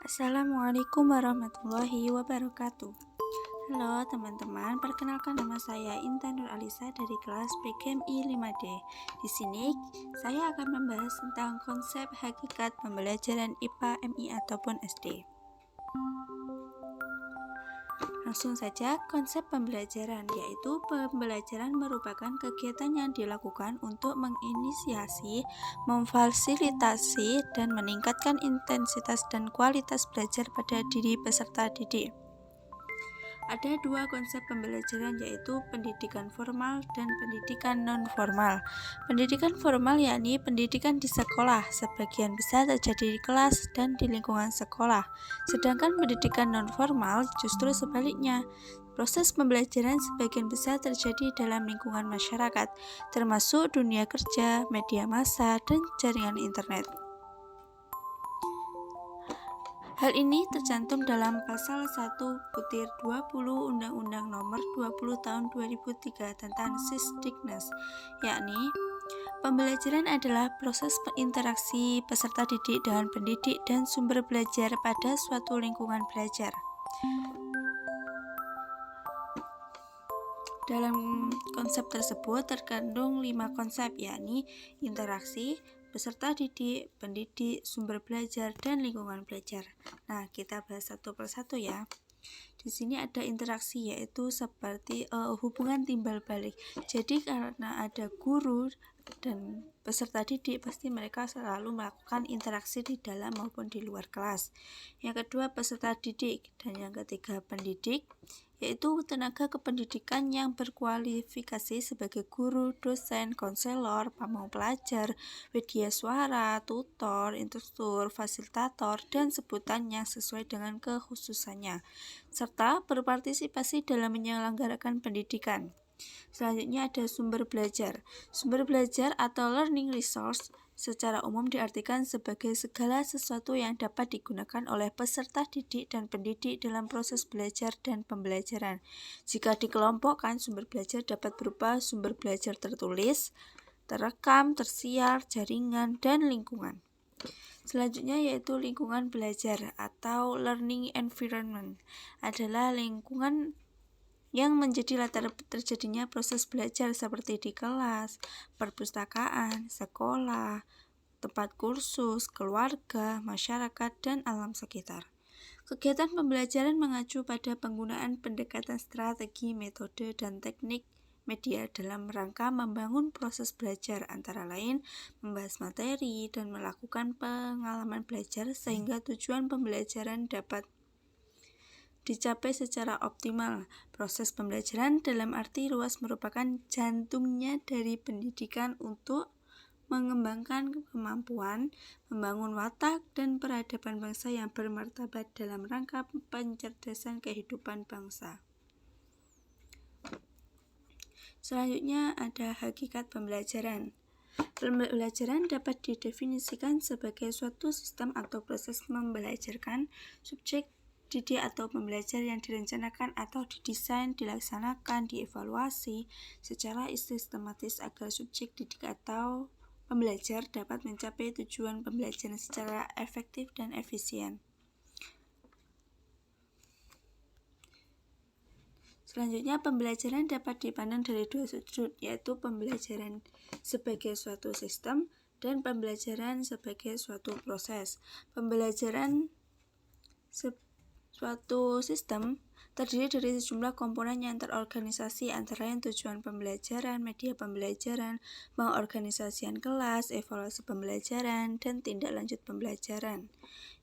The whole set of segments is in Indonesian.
Assalamualaikum warahmatullahi wabarakatuh. Halo teman-teman, perkenalkan nama saya Intan Nur Alisa dari kelas PKMI 5D. Di sini saya akan membahas tentang konsep hakikat pembelajaran IPA, MI ataupun SD. Langsung saja, konsep pembelajaran yaitu pembelajaran merupakan kegiatan yang dilakukan untuk menginisiasi, memfasilitasi, dan meningkatkan intensitas dan kualitas belajar pada diri peserta didik. Ada dua konsep pembelajaran yaitu pendidikan formal dan pendidikan non-formal. Pendidikan formal yakni pendidikan di sekolah, sebagian besar terjadi di kelas dan di lingkungan sekolah. Sedangkan pendidikan non-formal justru sebaliknya. Proses pembelajaran sebagian besar terjadi dalam lingkungan masyarakat, termasuk dunia kerja, media massa, dan jaringan internet. Hal ini tercantum dalam pasal 1/20 Undang-Undang Nomor 20 Tahun 2003 tentang Sisdiknas, yakni pembelajaran adalah proses interaksi peserta didik dengan pendidik dan sumber belajar pada suatu lingkungan belajar. Dalam konsep tersebut terkandung 5 konsep, yakni interaksi, peserta didik, pendidik, sumber belajar, dan lingkungan belajar. Nah, kita bahas satu persatu ya. Di sini ada interaksi, yaitu seperti hubungan timbal balik. Jadi karena ada guru dan peserta didik, pasti mereka selalu melakukan interaksi di dalam maupun di luar kelas. Yang kedua, peserta didik, dan yang ketiga, pendidik, yaitu tenaga kependidikan yang berkualifikasi sebagai guru, dosen, konselor, pamong pelajar, media suara, tutor, instruktur, fasilitator, dan sebutan yang sesuai dengan kekhususannya, serta berpartisipasi dalam menyelenggarakan pendidikan. Selanjutnya ada sumber belajar. Sumber belajar atau learning resource secara umum diartikan sebagai segala sesuatu yang dapat digunakan oleh peserta didik dan pendidik dalam proses belajar dan pembelajaran. Jika dikelompokkan, sumber belajar dapat berupa sumber belajar tertulis, terekam, tersiar, jaringan, dan lingkungan. Selanjutnya yaitu lingkungan belajar atau learning environment adalah lingkungan yang menjadi latar terjadinya proses belajar seperti di kelas, perpustakaan, sekolah, tempat kursus, keluarga, masyarakat, dan alam sekitar. Kegiatan pembelajaran mengacu pada penggunaan pendekatan strategi, metode, dan teknik media dalam rangka membangun proses belajar, antara lain membahas materi dan melakukan pengalaman belajar sehingga tujuan pembelajaran dapat dicapai secara optimal. Proses pembelajaran dalam arti luas merupakan jantungnya dari pendidikan untuk mengembangkan kemampuan, membangun watak dan peradaban bangsa yang bermartabat dalam rangka pencerdasan kehidupan bangsa. Selanjutnya ada hakikat pembelajaran. Pembelajaran dapat didefinisikan sebagai suatu sistem atau proses membelajarkan subjek didik atau pembelajar yang direncanakan atau didesain, dilaksanakan, dievaluasi secara sistematis agar subjek didik atau pembelajar dapat mencapai tujuan pembelajaran secara efektif dan efisien. Selanjutnya, pembelajaran dapat dipandang dari dua sudut, yaitu pembelajaran sebagai suatu sistem dan pembelajaran sebagai suatu proses. Pembelajaran suatu sistem terdiri dari sejumlah komponen yang terorganisasi, antara lain tujuan pembelajaran, media pembelajaran, pengorganisasian kelas, evaluasi pembelajaran, dan tindak lanjut pembelajaran.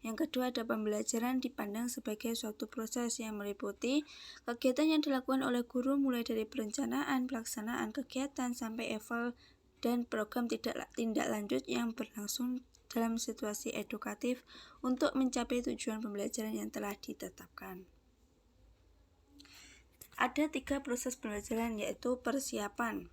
Yang kedua, ada pembelajaran dipandang sebagai suatu proses yang meliputi kegiatan yang dilakukan oleh guru mulai dari perencanaan, pelaksanaan kegiatan, sampai eval dan program tindak lanjut yang berlangsung dalam situasi edukatif untuk mencapai tujuan pembelajaran yang telah ditetapkan. Ada 3 proses pembelajaran, yaitu persiapan,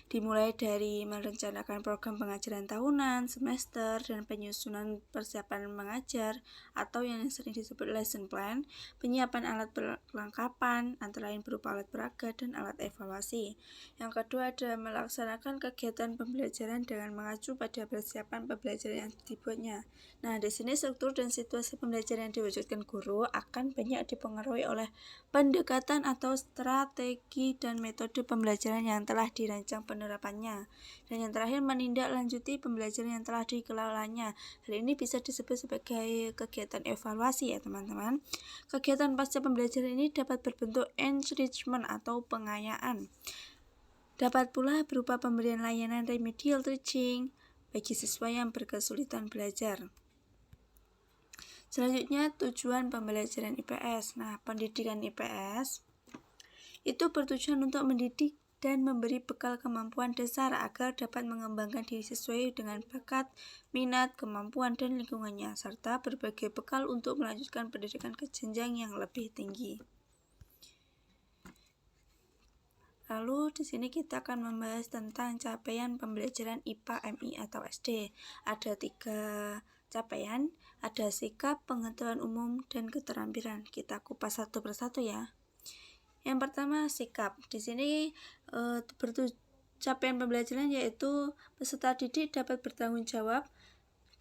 Dimulai dari merencanakan program pengajaran tahunan, semester, dan penyusunan persiapan mengajar atau yang sering disebut lesson plan, penyiapan alat perlengkapan antara lain berupa alat peraga dan alat evaluasi. Yang kedua adalah melaksanakan kegiatan pembelajaran dengan mengacu pada persiapan pembelajaran yang dibuatnya. Nah, di sini struktur dan situasi pembelajaran yang diwujudkan guru akan banyak dipengaruhi oleh pendekatan atau strategi dan metode pembelajaran yang telah dirancang penerapannya. Dan yang terakhir, menindaklanjuti pembelajaran yang telah dikelolanya. Hal ini bisa disebut sebagai kegiatan evaluasi ya teman-teman. Kegiatan pasca pembelajaran ini dapat berbentuk enrichment atau pengayaan. Dapat pula berupa pemberian layanan remedial teaching bagi siswa yang berkesulitan belajar. Selanjutnya, tujuan pembelajaran IPS. Nah, pendidikan IPS itu bertujuan untuk mendidik dan memberi bekal kemampuan dasar agar dapat mengembangkan diri sesuai dengan bakat, minat, kemampuan, dan lingkungannya, serta berbagai bekal untuk melanjutkan pendidikan ke jenjang yang lebih tinggi. Lalu di sini kita akan membahas tentang capaian pembelajaran IPA, MI atau SD. Ada 3 capaian, ada sikap, pengetahuan umum, dan keterampilan. Kita kupas satu persatu ya. Yang pertama, sikap. Di sini capaian pembelajaran yaitu peserta didik dapat bertanggung jawab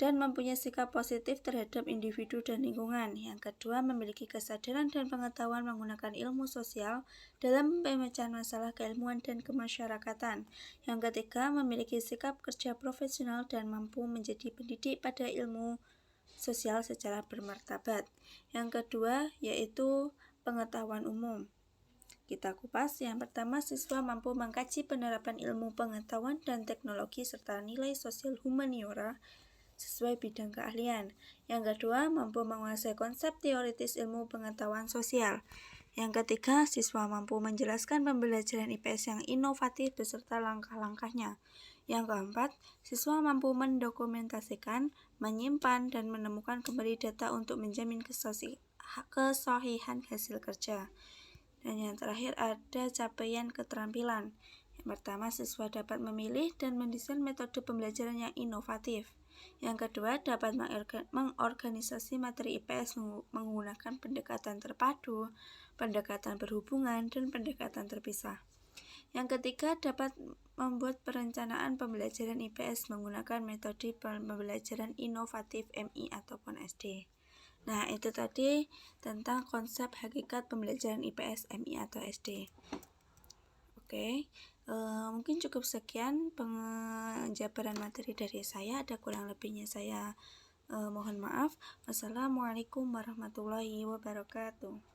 dan mempunyai sikap positif terhadap individu dan lingkungan. Yang kedua, memiliki kesadaran dan pengetahuan menggunakan ilmu sosial dalam pemecahan masalah keilmuan dan kemasyarakatan. Yang ketiga, memiliki sikap kerja profesional dan mampu menjadi pendidik pada ilmu sosial secara bermartabat. Yang kedua, yaitu pengetahuan umum. Kita kupas. Yang pertama, siswa mampu mengkaji penerapan ilmu pengetahuan dan teknologi serta nilai sosial humaniora sesuai bidang keahlian. Yang kedua, mampu menguasai konsep teoritis ilmu pengetahuan sosial. Yang ketiga, siswa mampu menjelaskan pembelajaran IPS yang inovatif beserta langkah-langkahnya. Yang keempat, siswa mampu mendokumentasikan, menyimpan, dan menemukan kembali data untuk menjamin kesohihan hasil kerja. Dan yang terakhir ada capaian keterampilan. Yang pertama, siswa dapat memilih dan mendesain metode pembelajaran yang inovatif. Yang kedua, dapat mengorganisasi materi IPS menggunakan pendekatan terpadu, pendekatan berhubungan, dan pendekatan terpisah. Yang ketiga, dapat membuat perencanaan pembelajaran IPS menggunakan metode pembelajaran inovatif MI ataupun SD. Nah, itu tadi tentang konsep hakikat pembelajaran IPS, MI atau SD. Oke. Mungkin cukup sekian penjabaran materi dari saya. Ada kurang lebihnya saya mohon maaf. Wassalamualaikum warahmatullahi wabarakatuh.